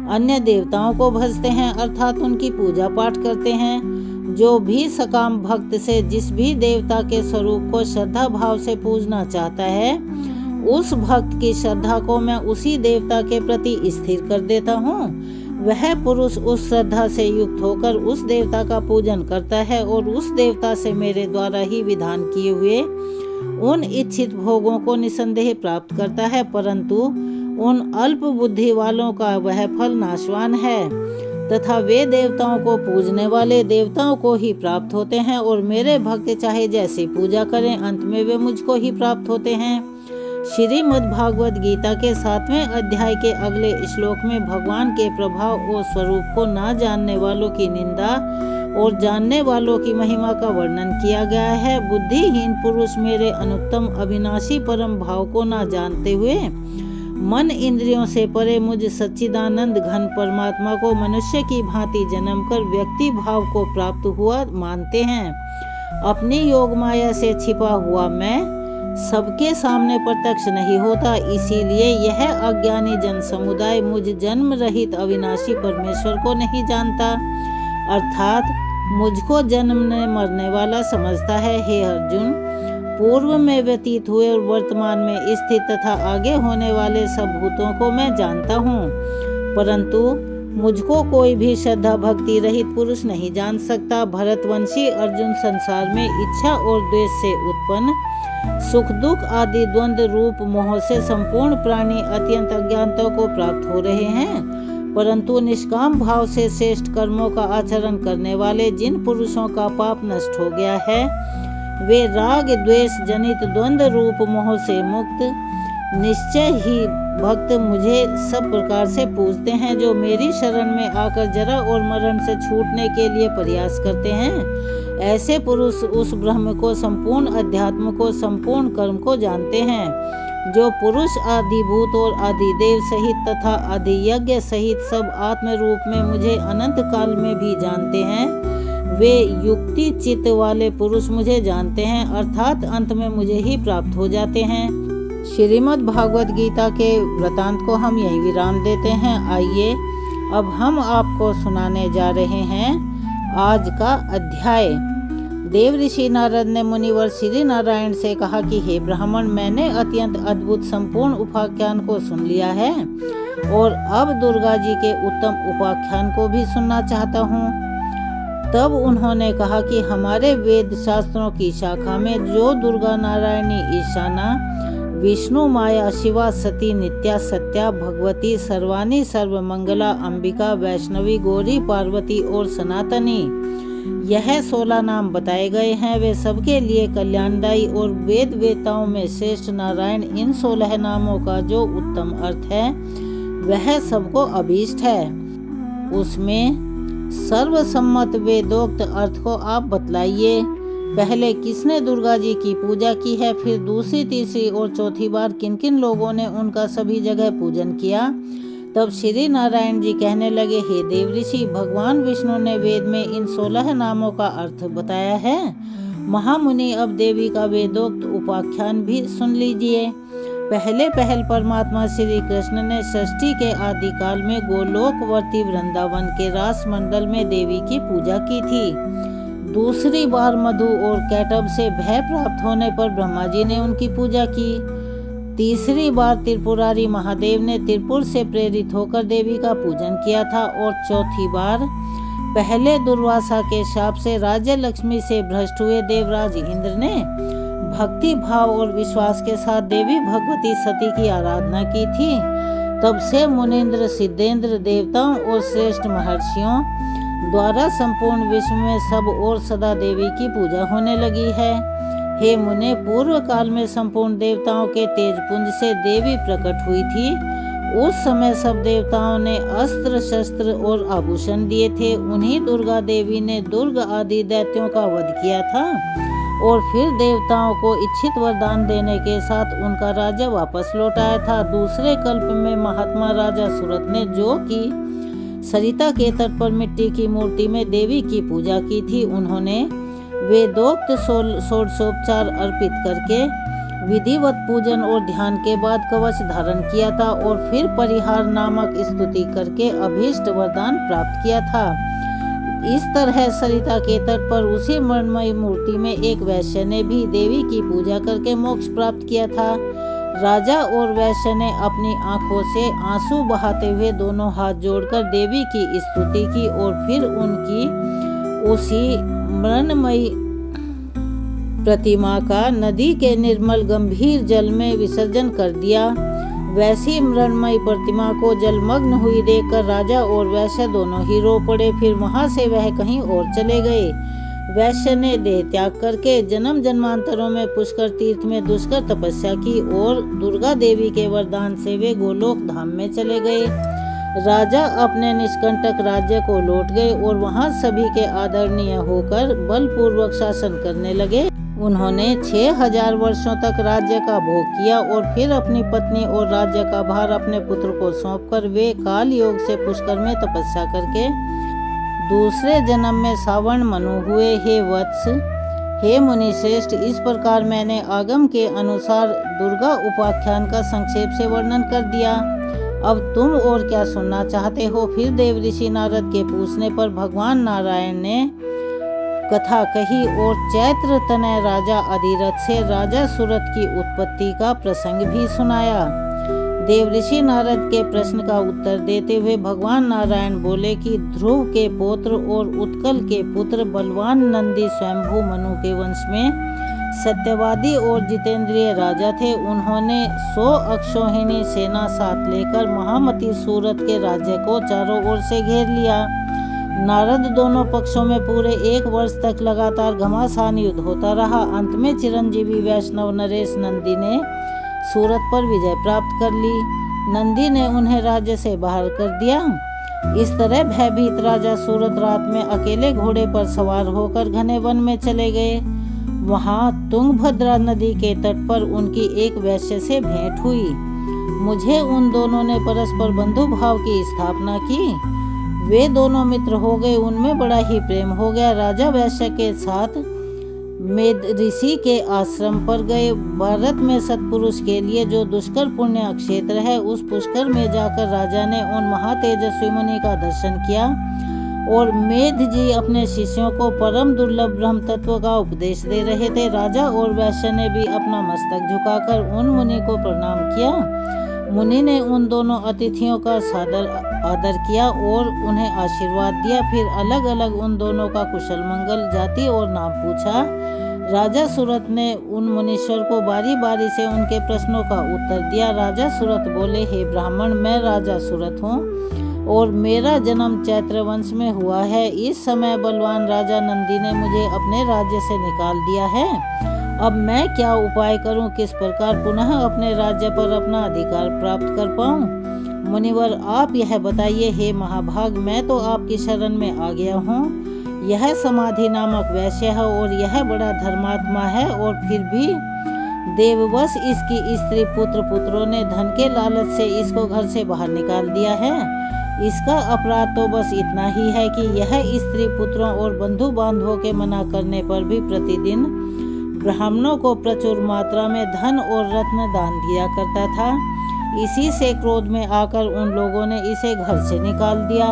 अन्य देवताओं को भजते हैं, अर्थात उनकी पूजा पाठ करते हैं। जो भी सकाम भक्त से जिस भी देवता के स्वरूप को श्रद्धा भाव से पूजना चाहता है, उस भक्त की श्रद्धा को मैं उसी देवता के प्रति स्थिर कर देता हूँ। वह पुरुष उस श्रद्धा से युक्त होकर उस देवता का पूजन करता है और उस देवता से मेरे द्वारा ही विधान किए हुए उन इच्छित भोगों को निसंदेह प्राप्त करता है, परंतु उन अल्प बुद्धि वालों का वह फल नाशवान है तथा वे देवताओं को पूजने वाले देवताओं को ही प्राप्त होते हैं और मेरे भक्त चाहे जैसी पूजा करें, अंत में वे मुझको ही प्राप्त होते हैं। श्रीमद् भागवत गीता के 7वें अध्याय के अगले श्लोक में भगवान के प्रभाव और स्वरूप को ना जानने वालों की निंदा और जानने वालों की महिमा का वर्णन किया गया है। बुद्धिहीन पुरुष मेरे अनुत्तम अविनाशी परम भाव को ना जानते हुए मन इंद्रियों से परे मुझ सच्चिदानंद घन परमात्मा को मनुष्य की भांति जन्म कर व्यक्ति भाव को प्राप्त हुआ मानते हैं। अपनी योग माया से छिपा हुआ मैं सबके सामने प्रत्यक्ष नहीं होता, इसीलिए यह अज्ञानी जन समुदाय मुझ जन्म रहित अविनाशी परमेश्वर को नहीं जानता, अर्थात मुझको जन्मने मरने वाला समझता है। हे अर्जुन, पूर्व में व्यतीत हुए और वर्तमान में स्थित तथा आगे होने वाले सब भूतों को मैं जानता हूँ, परंतु मुझको कोई भी श्रद्धा भक्ति रहित पुरुष नहीं जान सकता। भरतवंशी अर्जुन, संसार में इच्छा और द्वेष से उत्पन्न सुख दुख आदि द्वंद्व रूप मोह से संपूर्ण प्राणी अत्यंत अज्ञानता को प्राप्त हो रहे हैं, परंतु निष्काम भाव से श्रेष्ठ कर्मों का आचरण करने वाले जिन पुरुषों का पाप नष्ट हो गया है, वे राग द्वेष जनित द्वंद्व रूप मोह से मुक्त निश्चय ही भक्त मुझे सब प्रकार से पूजते हैं। जो मेरी शरण में आकर जरा और मरण से छूटने के लिए प्रयास करते हैं, ऐसे पुरुष उस ब्रह्म को, संपूर्ण अध्यात्म को, संपूर्ण कर्म को जानते हैं। जो पुरुष आदि भूत और आदि देव सहित तथा आदि यज्ञ सहित सब आत्म रूप में मुझे अनंत काल में भी जानते हैं, वे युक्ति चित्त वाले पुरुष मुझे जानते हैं, अर्थात अंत में मुझे ही प्राप्त हो जाते हैं। श्रीमद् भागवत गीता के वृतांत को हम यही विराम देते हैं। आइए अब हम आपको सुनाने जा रहे हैं आज का अध्याय। देव ऋषि नारद ने मुनिवर श्री नारायण से कहा कि हे ब्राह्मण, मैंने अत्यंत अद्भुत संपूर्ण उपाख्यान को सुन लिया है और अब दुर्गा जी के उत्तम उपाख्यान को भी सुनना चाहता हूँ। तब उन्होंने कहा कि हमारे वेद शास्त्रों की शाखा में जो दुर्गा नारायणी ईशाना विष्णु माया शिवा सती नित्या सत्या भगवती सर्वाणी सर्वमंगला अंबिका वैष्णवी गौरी पार्वती और सनातनी, यह 16 नाम बताए गए हैं, वे सबके लिए कल्याणदायी और वेद वेताओं में श्रेष्ठ नारायण, इन 16 नामों का जो उत्तम अर्थ है वह सबको अभीष्ट है। उसमें सर्वसम्मत वेदोक्त अर्थ को आप बतलाइए। पहले किसने दुर्गा जी की पूजा की है, फिर दूसरी तीसरी और चौथी बार किन किन लोगों ने उनका सभी जगह पूजन किया। तब श्री नारायण जी कहने लगे, हे देव ऋषि, भगवान विष्णु ने वेद में इन 16 नामों का अर्थ बताया है। महामुनि, अब देवी का वेदोक्त उपाख्यान भी सुन लीजिए। पहल परमात्मा श्री कृष्ण ने सृष्टि के आदिकाल में गोलोकवर्ती वृंदावन के रास मंडल में देवी की पूजा की थी। दूसरी बार मधु और कैटब से भय प्राप्त होने पर ब्रह्मा जी ने उनकी पूजा की। तीसरी बार त्रिपुरारी महादेव ने त्रिपुर से प्रेरित होकर देवी का पूजन किया था और चौथी बार पहले दुर्वासा के शाप से राज्य लक्ष्मी से भ्रष्ट हुए देवराज इंद्र ने भक्ति भाव और विश्वास के साथ देवी भगवती सती की आराधना की थी। तब से मुनीन्द्र, सिद्धेंद्र, देवताओं और श्रेष्ठ महर्षियों द्वारा संपूर्ण विश्व में सब और सदा देवी की पूजा होने लगी है। हे मुने, पूर्व काल में संपूर्ण देवताओं के तेजपुंज से देवी प्रकट हुई थी। उस समय सब देवताओं ने अस्त्र शस्त्र और आभूषण दिए थे। उन्हीं दुर्गा देवी ने दुर्ग आदि दैत्यों का वध किया था और फिर देवताओं को इच्छित वरदान देने के साथ उनका राज्य वापस लौटाया था। दूसरे कल्प में महात्मा राजा सूरत ने जो कि सरिता के तट पर मिट्टी की मूर्ति में देवी की पूजा की थी। उन्होंने वेदोक्त षोडशोपचार अर्पित करके विधिवत पूजन और ध्यान के बाद कवच धारण किया था और फिर परिहार नामक स्तुति करके अभीष्ट वरदान प्राप्त किया था। इस तरह सरिता के तट पर उसी मृण्मयी मूर्ति में एक वैश्य ने भी देवी की पूजा करके मोक्ष प्राप्त किया था। राजा और वैश्य ने अपनी आंखों से आंसू बहाते हुए दोनों हाथ जोड़कर देवी की स्तुति की और फिर उनकी उसी मृण्मयी प्रतिमा का नदी के निर्मल गंभीर जल में विसर्जन कर दिया। वैसी मृण्मयी प्रतिमा को जलमग्न हुई देखकर राजा और वैश्य दोनों ही रो पड़े। फिर वहां से वह कहीं और चले गए। वैश्य ने देह त्याग करके जन्म जन्मांतरों में पुष्कर तीर्थ में दुष्कर तपस्या की और दुर्गा देवी के वरदान से वे गोलोक धाम में चले गए। राजा अपने निष्कंटक राज्य को लौट गए और वहां सभी के आदरणीय होकर बलपूर्वक शासन करने लगे। उन्होंने 6000 वर्षों तक राज्य का भोग किया और फिर अपनी पत्नी और राज्य का भार अपने पुत्र को सौंपकर वे काल योग से पुष्कर में तपस्या करके दूसरे जन्म में सावर्ण मनु हुए। हे वत्स, हे मुनि श्रेष्ठ, इस प्रकार मैंने आगम के अनुसार दुर्गा उपाख्यान का संक्षेप से वर्णन कर दिया। अब तुम और क्या सुनना चाहते हो? फिर देव ऋषि नारद के पूछने पर भगवान नारायण ने कथा कही और चैत्र तनय राजा अधिरथ से राजा सुरथ की उत्पत्ति का प्रसंग भी सुनाया। देव ऋषि नारद के प्रश्न का उत्तर देते हुए भगवान नारायण बोले कि ध्रुव के पौत्र और उत्कल के पुत्र बलवान नंदी स्वयंभू मनु के वंश में सत्यवादी और जितेंद्रिय राजा थे। उन्होंने 100 अक्षौहिणी सेना साथ लेकर महामती सूरत के राज्य को चारों ओर से घेर लिया। नारद दोनों पक्षों में पूरे 1 वर्ष तक लगातार घमासान युद्ध होता रहा। अंत में चिरंजीवी वैष्णव नरेश नंदी ने सूरत पर विजय प्राप्त कर ली। नंदी ने उन्हें राज्य से बाहर कर दिया। इस तरह भयभीत राजा सूरत रात में अकेले घोड़े पर सवार होकर घने वन में चले गए। वहां तुंगभद्रा नदी के तट पर उनकी एक वैश्य से भेंट हुई। मुझे उन दोनों ने परस्पर बंधु भाव की स्थापना की। वे दोनों मित्र हो गए। उनमें बड़ा ही प्रेम हो गया। राजा वैश्य के साथ मेद ऋषि के आश्रम पर गए। भारत में सत्पुरुष के लिए जो दुष्कर पुण्य क्षेत्र है, उस पुष्कर में जाकर राजा ने उन महातेजस्वी मुनि का दर्शन किया और मेध जी अपने शिष्यों को परम दुर्लभ ब्रह्म तत्व का उपदेश दे रहे थे। राजा और वैश्य ने भी अपना मस्तक झुकाकर उन मुनि को प्रणाम किया। मुनि ने उन दोनों अतिथियों का सादर आदर किया और उन्हें आशीर्वाद दिया। फिर अलग अलग उन दोनों का कुशल मंगल, जाति और नाम पूछा। राजा सुरत ने उन मुनीश्वर को बारी बारी से उनके प्रश्नों का उत्तर दिया। राजा सुरत बोले, हे ब्राह्मण, मैं राजा सुरत हूँ और मेरा जन्म चैत्र वंश में हुआ है। इस समय बलवान राजा नंदी ने मुझे अपने राज्य से निकाल दिया है। अब मैं क्या उपाय करूं? किस प्रकार पुनः अपने राज्य पर अपना अधिकार प्राप्त कर पाऊं? मुनिवर, आप यह बताइए। हे महाभाग, मैं तो आपकी शरण में आ गया हूँ। यह समाधि नामक वैश्य है और यह बड़ा धर्मात्मा है और फिर भी देववश इसकी स्त्री पुत्र पुत्रों ने धन के लालच से इसको घर से बाहर निकाल दिया है। इसका अपराध तो बस इतना ही है कि यह स्त्री पुत्रों और बंधु बांधवों के मना करने पर भी प्रतिदिन ब्राह्मणों को प्रचुर मात्रा में धन और रत्न दान दिया करता था। इसी से क्रोध में आकर उन लोगों ने इसे घर से निकाल दिया।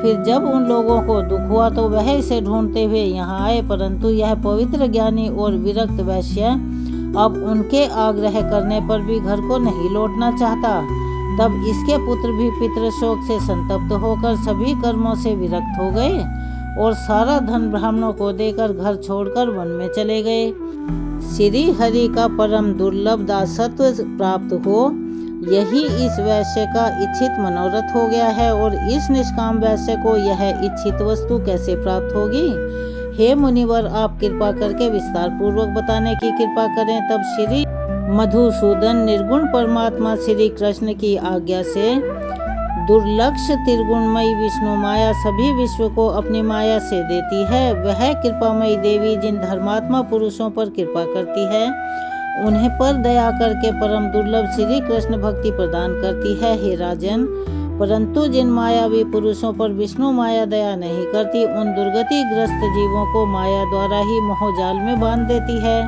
फिर जब उन लोगों को दुख हुआ तो वह इसे ढूंढते हुए यहाँ आए, परंतु यह पवित्र ज्ञानी और विरक्त वैश्य अब उनके आग्रह करने पर भी घर को नहीं लौटना चाहता। तब इसके पुत्र भी पितृ शोक से संतप्त होकर सभी कर्मों से विरक्त हो गए और सारा धन ब्राह्मणों को देकर घर छोड़कर वन में चले गए। श्री हरि का परम दुर्लभ दासत्व प्राप्त हो, यही इस वैश्य का इच्छित मनोरथ हो गया है और इस निष्काम वैश्य को यह इच्छित वस्तु कैसे प्राप्त होगी? हे मुनिवर, आप कृपा करके विस्तार पूर्वक बताने की कृपा करें। तब श्री मधुसूदन निर्गुण परमात्मा श्री कृष्ण की आज्ञा से दुर्लक्ष त्रिगुणमयी विष्णु माया सभी विश्व को अपनी माया से देती है। वह कृपामयी देवी जिन धर्मात्मा पुरुषों पर कृपा करती है, उन्हें पर दया करके परम दुर्लभ श्री कृष्ण भक्ति प्रदान करती है। हे राजन, परंतु जिन मायावी पुरुषों पर विष्णु माया दया नहीं करती, उन दुर्गतिग्रस्त जीवों को माया द्वारा ही मोहजाल में बांध देती है।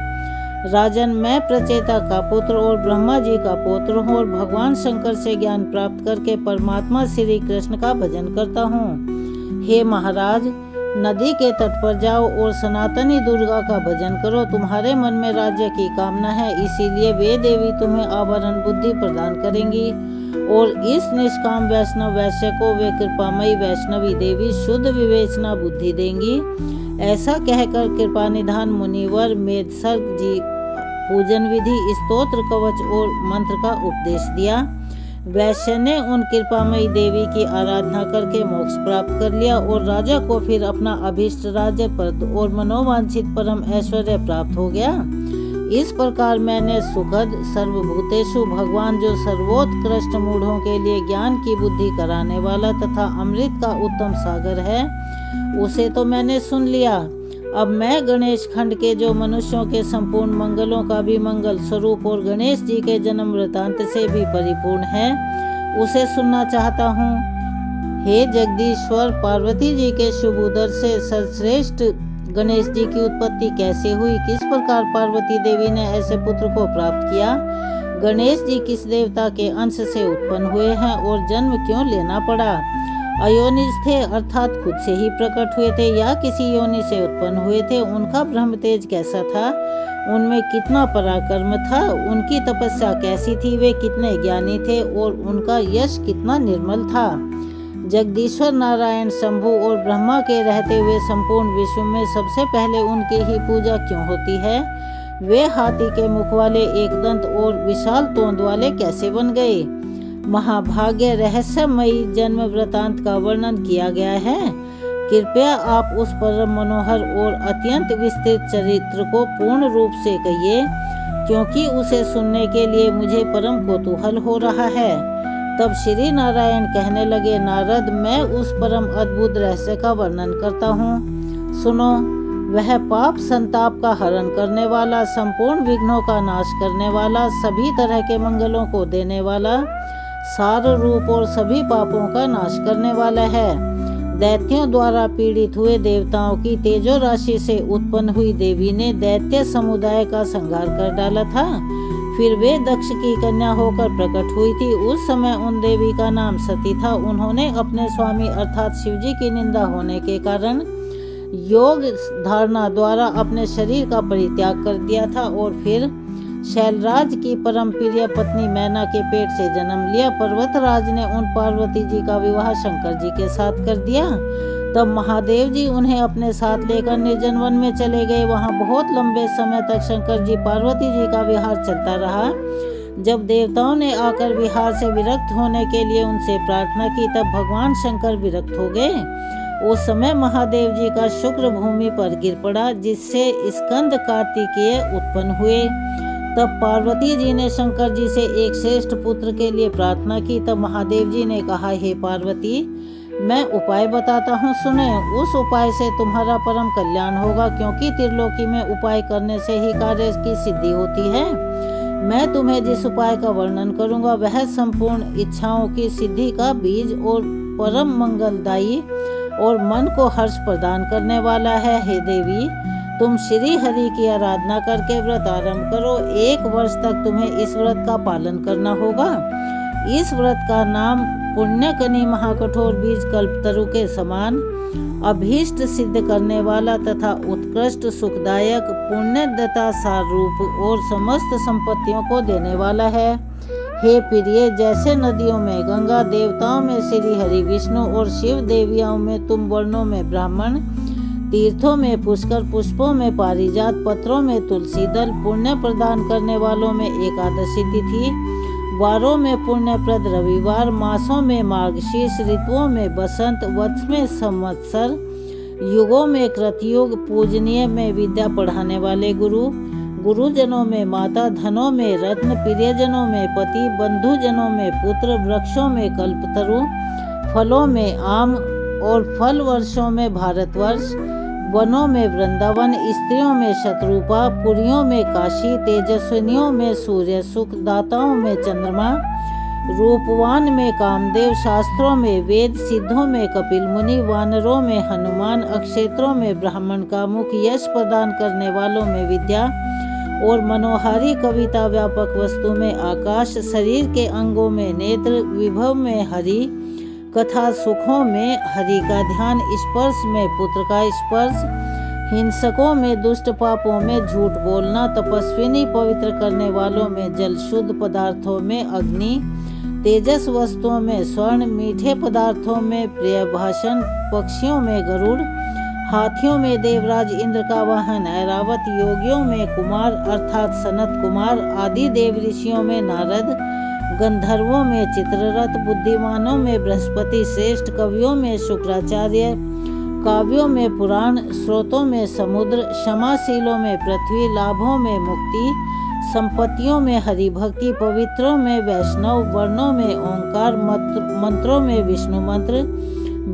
राजन, मैं प्रचेता का पुत्र और ब्रह्मा जी का पुत्र हूँ और भगवान शंकर से ज्ञान प्राप्त करके परमात्मा श्री कृष्ण का भजन करता हूँ। हे महाराज, नदी के तट पर जाओ और सनातनी दुर्गा का भजन करो। तुम्हारे मन में राज्य की कामना है, इसीलिए वे देवी तुम्हें आवरण बुद्धि प्रदान करेंगी और इस निष्काम वैष्णव वैश्य को वे कृपामयी वैष्णवी देवी शुद्ध विवेचना बुद्धि देंगी। ऐसा कहकर कृपा निधान मुनिवर मेदसर्ग जी पूजन विधि, स्तोत्र, कवच और मंत्र का उपदेश दिया। वैश्य ने उन कृपामयी देवी की आराधना करके मोक्ष प्राप्त कर लिया और राजा को फिर अपना अभीष्ट राज्य पद और मनोवांछित परम ऐश्वर्य प्राप्त हो गया। इस प्रकार मैंने सुखद सर्वभूतेषु भगवान, जो सर्वोत्कृष्ट मूढ़ों के लिए ज्ञान की बुद्धि कराने वाला तथा अमृत का उत्तम सागर है, उसे तो मैंने सुन लिया। अब मैं गणेश खंड के, जो मनुष्यों के संपूर्ण मंगलों का भी मंगल स्वरूप और गणेश जी के जन्म वृतांत से भी परिपूर्ण है, उसे सुनना चाहता हूँ। हे जगदीश्वर, पार्वती जी के शुभ उदर से सर्वश्रेष्ठ गणेश जी की उत्पत्ति कैसे हुई? किस प्रकार पार्वती देवी ने ऐसे पुत्र को प्राप्त किया? गणेश जी किस देवता के अंश से उत्पन्न हुए हैं और जन्म क्यों लेना पड़ा? अयोनिज थे, अर्थात खुद से ही प्रकट हुए थे, या किसी योनि से उत्पन्न हुए थे? उनका ब्रह्म तेज कैसा था? उनमें कितना पराक्रम था? उनकी तपस्या कैसी थी? वे कितने ज्ञानी थे और उनका यश कितना निर्मल था? जगदीश्वर नारायण, शंभु और ब्रह्मा के रहते हुए संपूर्ण विश्व में सबसे पहले उनकी ही पूजा क्यों होती है? वे हाथी के मुख वाले, एक दंत और विशाल तोंद वाले कैसे बन गए? महाभाग्य रहस्यमयी जन्म वृतांत का वर्णन किया गया है। कृपया आप उस परम मनोहर और अत्यंत विस्तृत चरित्र को पूर्ण रूप से कहिए, क्योंकि उसे सुनने के लिए मुझे परम कौतूहल हो रहा है। तब श्री नारायण कहने लगे, नारद, मैं उस परम अद्भुत रहस्य का वर्णन करता हूँ, सुनो। वह पाप संताप का हरण करने वाला, संपूर्ण विघ्नों का नाश करने वाला, सभी तरह के मंगलों को देने वाला, सार रूप और सभी पापों का नाश करने वाला है। दैत्यों द्वारा पीड़ित हुए देवताओं की तेजो राशि से उत्पन्न हुई देवी ने दैत्य समुदाय का संहार कर डाला था। फिर वे दक्ष की कन्या होकर प्रकट हुई थी। उस समय उन देवी का नाम सती था। उन्होंने अपने स्वामी अर्थात शिवजी की निंदा होने के कारण योग धारणा द्वारा अपने शरीर का परित्याग कर दिया था और फिर शैलराज की परम प्रिय पत्नी मैना के पेट से जन्म लिया। पर्वतराज ने उन पार्वती जी का विवाह शंकर जी के साथ कर दिया। तब महादेव जी उन्हें अपने साथ लेकर निर्जन वन में चले गए। वहां बहुत लंबे समय तक शंकर जी पार्वती जी का विहार चलता रहा। जब देवताओं ने आकर विहार से विरक्त होने के लिए उनसे प्रार्थना की, तब भगवान शंकर विरक्त हो गए। उस समय महादेव जी का शुक्र भूमि पर गिर पड़ा, जिससे स्कंद कार्तिकेय उत्पन्न हुए। तब पार्वती जी ने शंकर जी से एक श्रेष्ठ पुत्र के लिए प्रार्थना की। तब महादेव जी ने कहा, हे पार्वती, मैं उपाय बताता हूँ, सुने। उस उपाय से तुम्हारा परम कल्याण होगा, क्योंकि त्रिलोकी में उपाय करने से ही कार्य की सिद्धि होती है। मैं तुम्हें जिस उपाय का वर्णन करूँगा वह संपूर्ण इच्छाओं की सिद्धि का बीज और परम मंगलदायी और मन को हर्ष प्रदान करने वाला है। हे देवी, तुम श्री हरि की आराधना करके व्रत आरंभ करो। 1 वर्ष तक तुम्हें इस व्रत का पालन करना होगा। इस व्रत का नाम पुण्यकनी महाकठोर बीज कल्पतरु के समान अभीष्ट सिद्ध करने वाला तथा उत्कृष्ट सुखदायक पुण्यदता सार रूप और समस्त संपत्तियों को देने वाला है। हे प्रिय, जैसे नदियों में गंगा, देवताओं में श्री हरि विष्णु और शिव देवियों में तुम, वर्णों में ब्राह्मण, तीर्थों में पुष्कर, पुष्पों में पारिजात, पत्रों में तुलसी दल, पुण्य प्रदान करने वालों में एकादशी तिथि, वारों में पुण्यप्रद रविवार, मासों में मार्गशीर्ष, ऋतुओं में बसंत, वत्स में संवत्सर, युगों में कृतयुग, पूजनीय में विद्या पढ़ाने वाले गुरु, गुरुजनों में माता, धनों में रत्न, प्रियजनों में पति, बंधुजनों में पुत्र, वृक्षों में कल्पतरु, फलों में आम और फल वर्षों में भारतवर्ष, वनों में वृंदावन, स्त्रियों में शत्रुपा, पुरियों में काशी, तेजस्विनियों में सूर्य, सुखदाताओं में चंद्रमा, रूपवान में कामदेव, शास्त्रों में वेद, सिद्धों में कपिल मुनि, वानरों में हनुमान, अक्षेत्रों में ब्राह्मण का मुख, यश प्रदान करने वालों में विद्या और मनोहारी कविता, व्यापक वस्तु में आकाश, शरीर के अंगों में नेत्र, विभव में हरि, कथा सुखों में हरि का ध्यान, स्पर्श में पुत्र का स्पर्श, हिंसकों में दुष्ट, पापों में झूठ बोलना, तपस्विनी पवित्र करने वालों में जल, शुद्ध पदार्थों में अग्नि, तेजस वस्तुओं में स्वर्ण, मीठे पदार्थों में प्रिय भाषण, पक्षियों में गरुड़, हाथियों में देवराज इंद्र का वाहन ऐरावत, योगियों में कुमार अर्थात सनत कुमार आदि, देव ऋषियों में नारद, गंधर्वों में चित्ररथ, बुद्धिमानों में बृहस्पति श्रेष्ठ, कवियों में शुक्राचार्य, काव्यों में पुराण, स्रोतों में समुद्र, क्षमाशीलों में पृथ्वी, लाभों में मुक्ति, संपत्तियों में हरि भक्ति, पवित्रों में वैष्णव, वर्णों में ओंकार, मंत्रों में विष्णु मंत्र,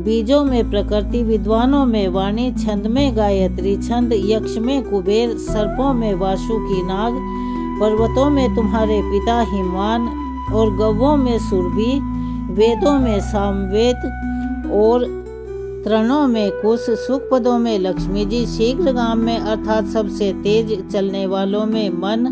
बीजों में प्रकृति, विद्वानों में वाणी, छंद में गायत्री छंद, यक्ष में कुबेर, सर्पों में वासुकी नाग, पर्वतों में तुम्हारे पिता हिमवान और गौवों में सुरभि, वेदों में सामवेद और तृणों में कुश, सुख पदों में लक्ष्मी जी, शीघ्रगाम में अर्थात सबसे तेज चलने वालों में मन,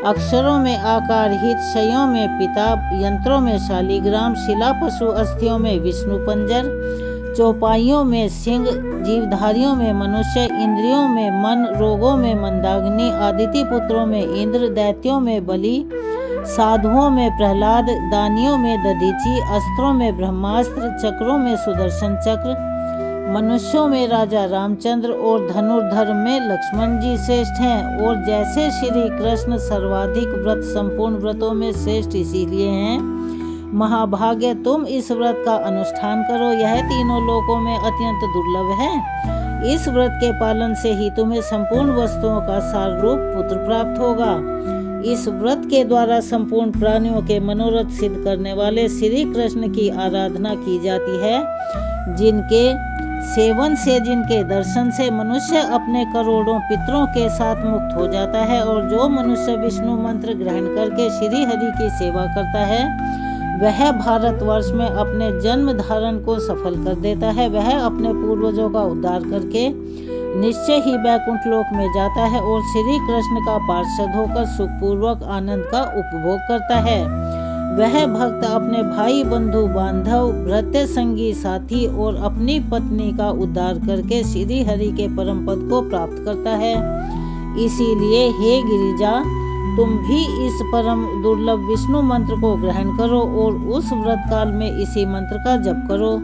अक्षरों में आकार हित, शयों में पिता, यंत्रों में शालिग्राम, शिला पशु अस्थियों में विष्णु पंजर, चौपाइयों में सिंह, जीवधारियों में मनुष्य, इंद्रियों में मन, रोगों में मंदाग्नि, आदिति पुत्रों में इंद्र, दैत्यों में बलि, साधुओं में प्रहलाद, दानियों में दधीची, अस्त्रों में ब्रह्मास्त्र, चक्रों में सुदर्शन चक्र, मनुष्यों में राजा रामचंद्र और धनुर्धर में लक्ष्मण जी श्रेष्ठ हैं। और जैसे श्री कृष्ण सर्वाधिक व्रत संपूर्ण व्रतों में श्रेष्ठ इसीलिए हैं, महाभाग्य तुम इस व्रत का अनुष्ठान करो, यह तीनों लोकों में अत्यंत दुर्लभ है। इस व्रत के पालन से ही तुम्हें संपूर्ण वस्तुओं का सार रूप पुत्र प्राप्त होगा। इस व्रत के द्वारा संपूर्ण प्राणियों के मनोरथ सिद्ध करने वाले श्री कृष्ण की आराधना की जाती है, जिनके सेवन से, जिनके दर्शन से मनुष्य अपने करोड़ों पितरों के साथ मुक्त हो जाता है। और जो मनुष्य विष्णु मंत्र ग्रहण करके श्री हरि की सेवा करता है, वह भारतवर्ष में अपने जन्म धारण को सफल कर देता है। वह अपने पूर्वजों का उद्धार करके निश्चय ही बैकुंठ लोक में जाता है और श्री कृष्ण का पार्षद होकर सुखपूर्वक आनंद का उपभोग करता है। वह भक्त अपने भाई, बंधु, बांधव, भृत्य, संगी, साथी और अपनी पत्नी का उद्धार करके श्री हरि के परम पद को प्राप्त करता है। इसीलिए हे गिरिजा, तुम भी इस परम दुर्लभ विष्णु मंत्र को ग्रहण करो और उस व्रत काल में इसी मंत्र का जप करो,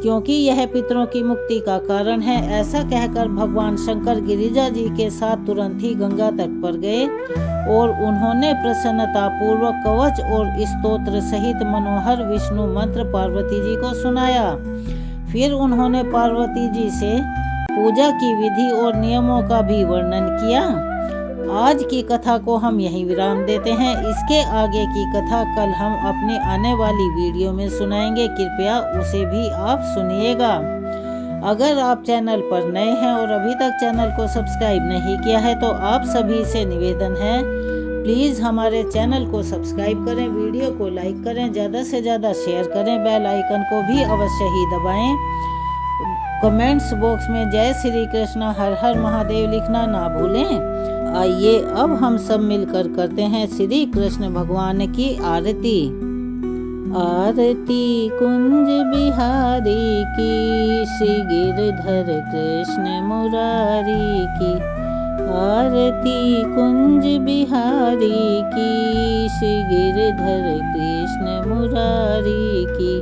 क्योंकि यह पितरों की मुक्ति का कारण है। ऐसा कहकर भगवान शंकर गिरिजा जी के साथ तुरंत ही गंगा तट पर गए और उन्होंने प्रसन्नता पूर्वक कवच और स्तोत्र सहित मनोहर विष्णु मंत्र पार्वती जी को सुनाया। फिर उन्होंने पार्वती जी से पूजा की विधि और नियमों का भी वर्णन किया। आज की कथा को हम यहीं विराम देते हैं। इसके आगे की कथा कल हम अपनी आने वाली वीडियो में सुनाएंगे। कृपया उसे भी आप सुनिएगा। अगर आप चैनल पर नए हैं और अभी तक चैनल को सब्सक्राइब नहीं किया है, तो आप सभी से निवेदन है, प्लीज़ हमारे चैनल को सब्सक्राइब करें, वीडियो को लाइक करें, ज़्यादा से ज़्यादा शेयर करें, बेल आइकन को भी अवश्य ही दबाएं। कमेंट्स बॉक्स में जय श्री कृष्ण हर हर महादेव लिखना ना भूलें। आइए अब हम सब मिलकर करते हैं श्री कृष्ण भगवान की आरती। आरती कुंज बिहारी की, श्री गिरधर कृष्ण मुरारी की। आरती कुंज बिहारी की, श्री गिरधर कृष्ण मुरारी की।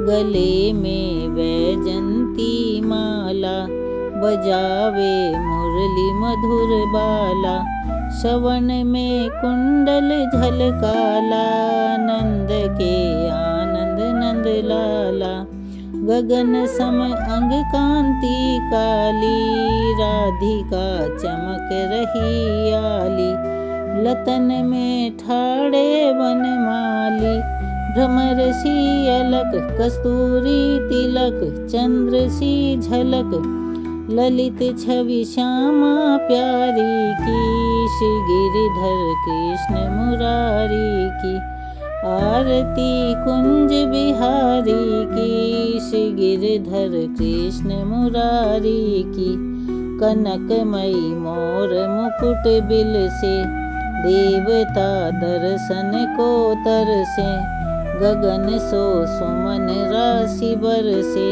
गले में वैजंती माला, बजावे मुरली मधुर बाला। श्रवण में कुंडल झलकाला, नंद के आनंद नंद लाला। गगन सम अंग कांति काली, राधिका चमक रही आली। लतन में ठाड़े वनमाली, भ्रमर सी अलक कस्तूरी तिलक। चंद्र सी झलक ललित छवि श्यामा प्यारी की, श्री गिरिधर कृष्ण मुरारी की। आरती कुंज बिहारी की, श्री गिरधर कृष्ण मुरारी की। कनकमयी मोर मुकुट बिल से, देवता दर्शन को तरसे। गगन सो सुमन राशि बरसे,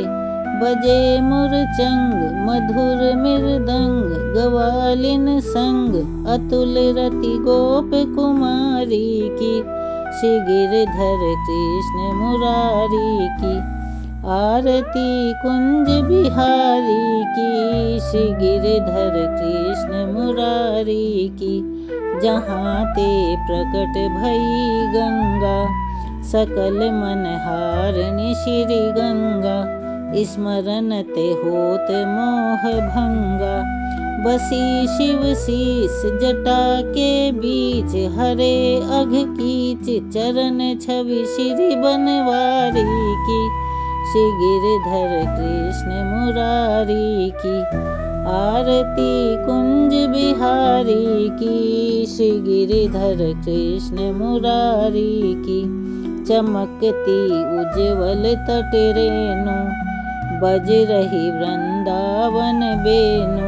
बजे मुरचंग मधुर मृदंग। गवालिन संग अतुल रति गोप कुमारी की, श्री गिरधर कृष्ण मुरारी की। आरती कुंज बिहारी की, श्री गिरधर कृष्ण मुरारी की। जहाँ ते प्रकट भई गंगा, सकल मन हारनि श्री गंगा। स्मरण ते होत मोह भंगा, बसी शिव शीस जटा के बीच। हरे अघ कीच चरण छवि श्री बनवारी की, श्री गिरधर कृष्ण मुरारी की। आरती कुंज बिहारी की, श्री गिरधर कृष्ण मुरारी की। चमकती उज्ज्वल तट रेणु, बज रही वृंदावन बेनु।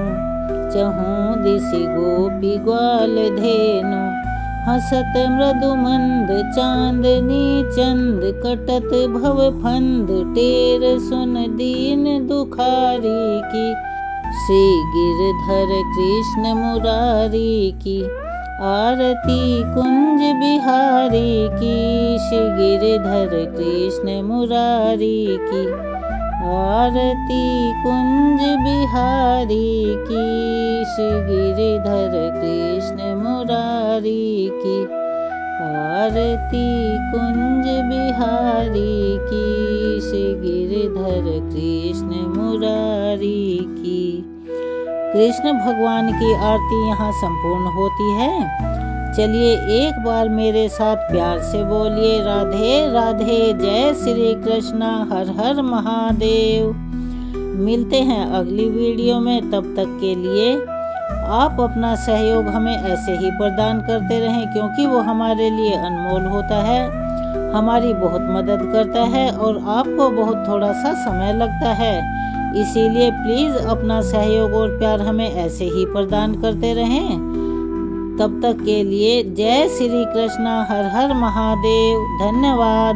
चहूँ दिशि गोपी ग्वाल धेनु, हसत मृदु मंद चांदनी चंद। कटत भव फंद टेर सुन दीन दुखारी की, श्री गिरधर कृष्ण मुरारी की। आरती कुंज बिहारी की, श्री गिरधर कृष्ण मुरारी की। आरती कुंज बिहारी की, श्री गिरधर कृष्ण मुरारी की। आरती कुंज बिहारी की, श्री गिरधर कृष्ण मुरारी की। कृष्ण भगवान की आरती यहाँ संपूर्ण होती है। चलिए एक बार मेरे साथ प्यार से बोलिए राधे राधे, जय श्री कृष्णा, हर हर महादेव। मिलते हैं अगली वीडियो में, तब तक के लिए आप अपना सहयोग हमें ऐसे ही प्रदान करते रहें, क्योंकि वो हमारे लिए अनमोल होता है, हमारी बहुत मदद करता है और आपको बहुत थोड़ा सा समय लगता है। इसीलिए प्लीज़ अपना सहयोग और प्यार हमें ऐसे ही प्रदान करते रहें। तब तक के लिए जय श्री कृष्णा, हर हर महादेव। धन्यवाद।